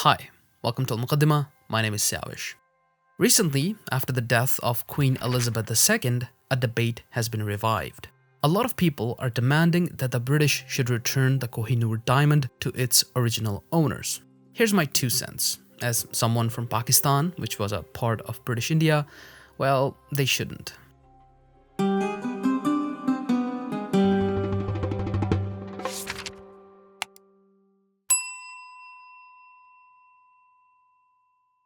Hi, welcome to Al-Muqaddimah. My name is Sawish. Recently, after the death of Queen Elizabeth II, a debate has been revived. A lot of people are demanding that the British should return the Kohinoor Diamond to its original owners. Here's my 2 cents. As someone from Pakistan, which was a part of British India, well, they shouldn't.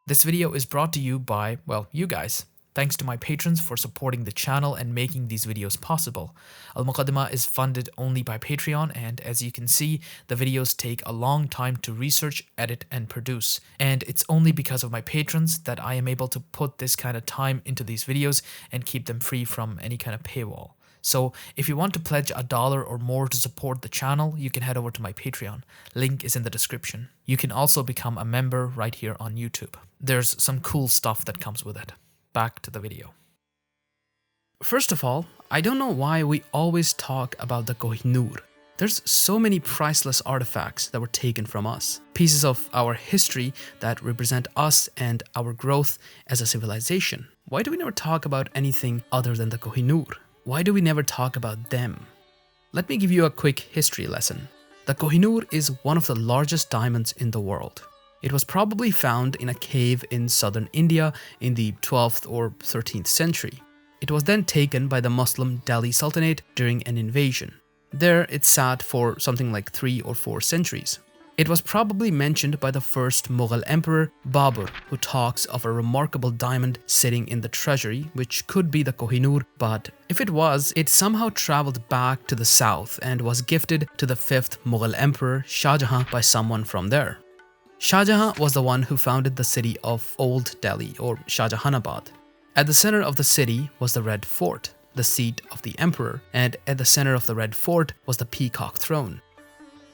This video is brought to you by, well, you guys. Thanks to my patrons for supporting the channel and making these videos possible. Al-Muqaddimah is funded only by Patreon, and as you can see, the videos take a long time to research, edit, and produce. And it's only because of my patrons that I am able to put this kind of time into these videos and keep them free from any kind of paywall. So if you want to pledge $1 or more to support the channel, you can head over to my Patreon. Link is in the description. You can also become a member right here on YouTube. There's some cool stuff that comes with it. Back to the video. First of all, I don't know why we always talk about the Kohinoor. There's so many priceless artifacts that were taken from us. Pieces of our history that represent us and our growth as a civilization. Why do we never talk about anything other than the Kohinoor? Why do we never talk about them? Let me give you a quick history lesson. The Kohinoor is one of the largest diamonds in the world. It was probably found in a cave in southern India in the 12th or 13th century. It was then taken by the Muslim Delhi Sultanate during an invasion. There it sat for something like 3 or 4 centuries. It was probably mentioned by the first Mughal emperor, Babur, who talks of a remarkable diamond sitting in the treasury, which could be the Kohinoor, but if it was, it somehow traveled back to the south and was gifted to the 5th Mughal emperor, Shah Jahan, by someone from there. Shah Jahan was the one who founded the city of Old Delhi, or Shah Jahanabad. At the center of the city was the Red Fort, the seat of the emperor, and at the center of the Red Fort was the Peacock Throne.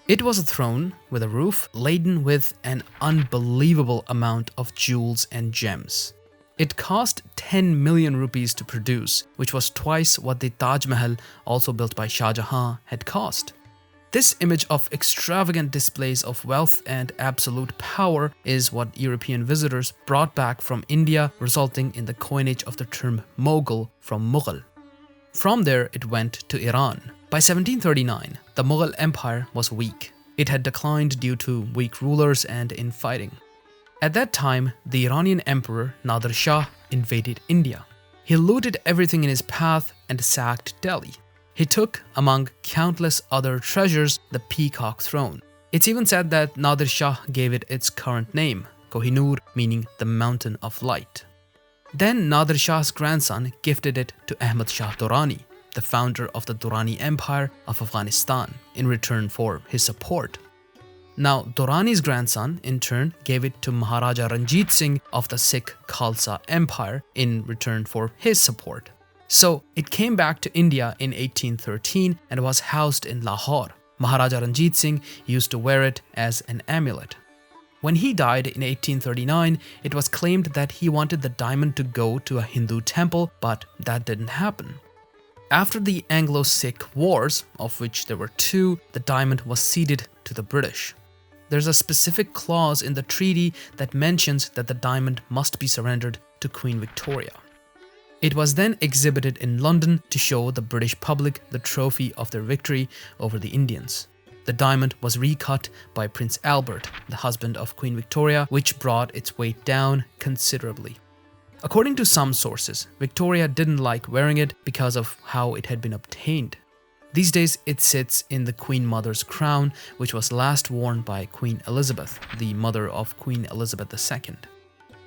It was a throne with a roof laden with an unbelievable amount of jewels and gems. It cost 10 million rupees to produce, which was twice what the Taj Mahal, also built by Shah Jahan, had cost. This image of extravagant displays of wealth and absolute power is what European visitors brought back from India, resulting in the coinage of the term Mughal from Mughal. From there, it went to Iran. By 1739, the Mughal Empire was weak. It had declined due to weak rulers and infighting. At that time, the Iranian emperor Nader Shah invaded India. He looted everything in his path and sacked Delhi. He took, among countless other treasures, the Peacock Throne. It's even said that Nader Shah gave it its current name, Kohinoor, meaning the Mountain of Light. Then Nader Shah's grandson gifted it to Ahmad Shah Durrani, the founder of the Durrani Empire of Afghanistan, in return for his support. Now, Durrani's grandson, in turn, gave it to Maharaja Ranjit Singh of the Sikh Khalsa Empire in return for his support. So, it came back to India in 1813 and was housed in Lahore. Maharaja Ranjit Singh used to wear it as an amulet. When he died in 1839, it was claimed that he wanted the diamond to go to a Hindu temple, but that didn't happen. After the Anglo-Sikh Wars, of which there were 2, the diamond was ceded to the British. There's a specific clause in the treaty that mentions that the diamond must be surrendered to Queen Victoria. It was then exhibited in London to show the British public the trophy of their victory over the Indians. The diamond was recut by Prince Albert, the husband of Queen Victoria, which brought its weight down considerably. According to some sources, Victoria didn't like wearing it because of how it had been obtained. These days, it sits in the Queen Mother's crown, which was last worn by Queen Elizabeth, the mother of Queen Elizabeth II.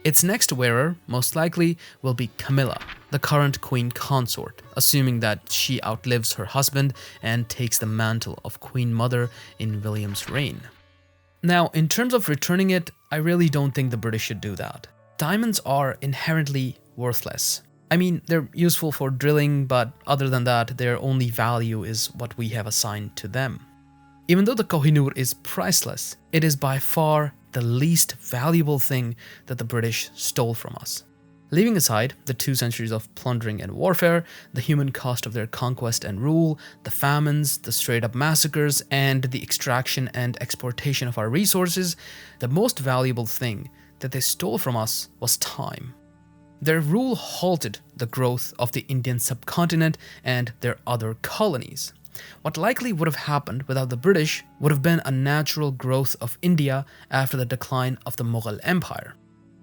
Its next wearer, most likely, will be Camilla, the current Queen Consort, assuming that she outlives her husband and takes the mantle of Queen Mother in William's reign. Now, in terms of returning it, I really don't think the British should do that. Diamonds are inherently worthless. I mean, they're useful for drilling, but other than that, their only value is what we have assigned to them. Even though the Kohinoor is priceless, it is by far the least valuable thing that the British stole from us. Leaving aside the 2 centuries of plundering and warfare, the human cost of their conquest and rule, the famines, the straight-up massacres, and the extraction and exportation of our resources, the most valuable thing that they stole from us was time. Their rule halted the growth of the Indian subcontinent and their other colonies. What likely would have happened without the British would have been a natural growth of India after the decline of the Mughal Empire.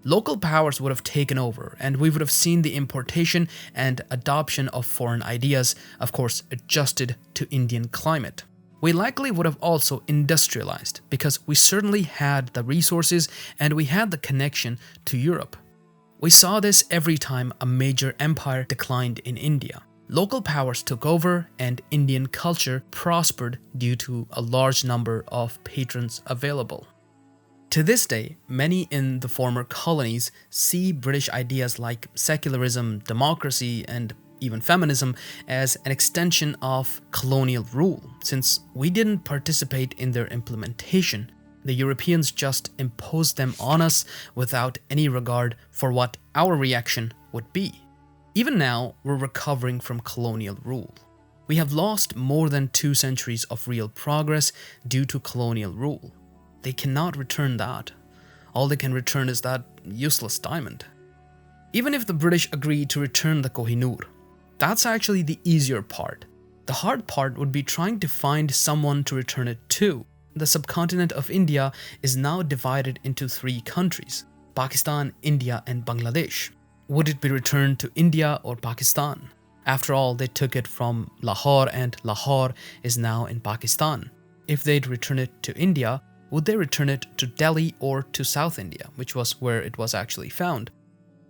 Local powers would have taken over, and we would have seen the importation and adoption of foreign ideas, of course adjusted to Indian climate. We likely would have also industrialized, because we certainly had the resources and we had the connection to Europe. We saw this every time a major empire declined in India. Local powers took over and Indian culture prospered due to a large number of patrons available. To this day, many in the former colonies see British ideas like secularism, democracy, and even feminism as an extension of colonial rule. Since we didn't participate in their implementation, the Europeans just imposed them on us without any regard for what our reaction would be. Even now, we're recovering from colonial rule. We have lost more than 2 centuries of real progress due to colonial rule. They cannot return that. All they can return is that useless diamond. Even if the British agreed to return the Kohinoor, that's actually the easier part. The hard part would be trying to find someone to return it to. The subcontinent of India is now divided into 3 countries: Pakistan, India, and Bangladesh. Would it be returned to India or Pakistan? After all, they took it from Lahore, and Lahore is now in Pakistan. If they'd return it to India, would they return it to Delhi or to South India, which was where it was actually found?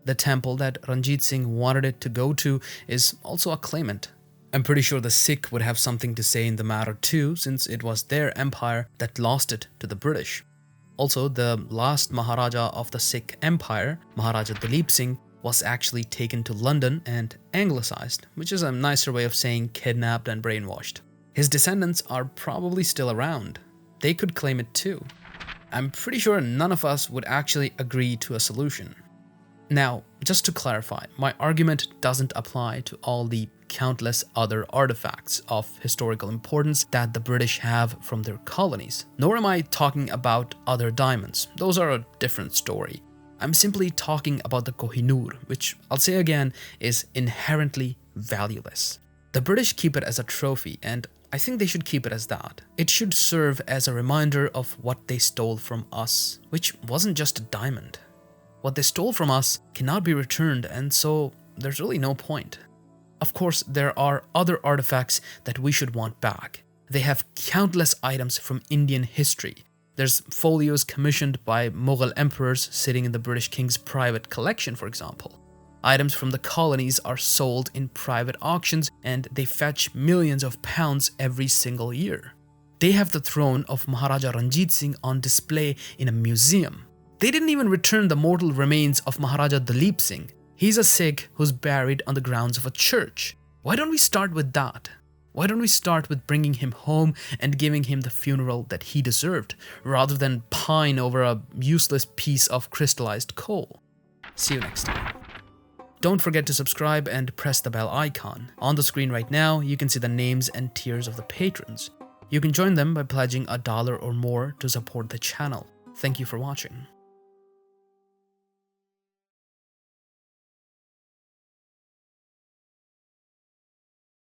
The temple that Ranjit Singh wanted it to go to is also a claimant. I'm pretty sure the Sikh would have something to say in the matter too, since it was their empire that lost it to the British. Also, the last Maharaja of the Sikh Empire, Maharaja Dalip Singh, was actually taken to London and anglicized, which is a nicer way of saying kidnapped and brainwashed. His descendants are probably still around. They could claim it too. I'm pretty sure none of us would actually agree to a solution. Now, just to clarify, my argument doesn't apply to all the countless other artifacts of historical importance that the British have from their colonies. Nor am I talking about other diamonds. Those are a different story. I'm simply talking about the Kohinoor, which I'll say again is inherently valueless. The British keep it as a trophy, and I think they should keep it as that. It should serve as a reminder of what they stole from us, which wasn't just a diamond. What they stole from us cannot be returned, and so there's really no point. Of course, there are other artifacts that we should want back. They have countless items from Indian history. There's folios commissioned by Mughal emperors sitting in the British king's private collection, for example. Items from the colonies are sold in private auctions and they fetch millions of pounds every single year. They have the throne of Maharaja Ranjit Singh on display in a museum. They didn't even return the mortal remains of Maharaja Dalip Singh. He's a Sikh who's buried on the grounds of a church. Why don't we start with that? Why don't we start with bringing him home and giving him the funeral that he deserved, rather than pine over a useless piece of crystallized coal? See you next time. Don't forget to subscribe and press the bell icon. On the screen right now, you can see the names and tiers of the patrons. You can join them by pledging $1 or more to support the channel. Thank you for watching.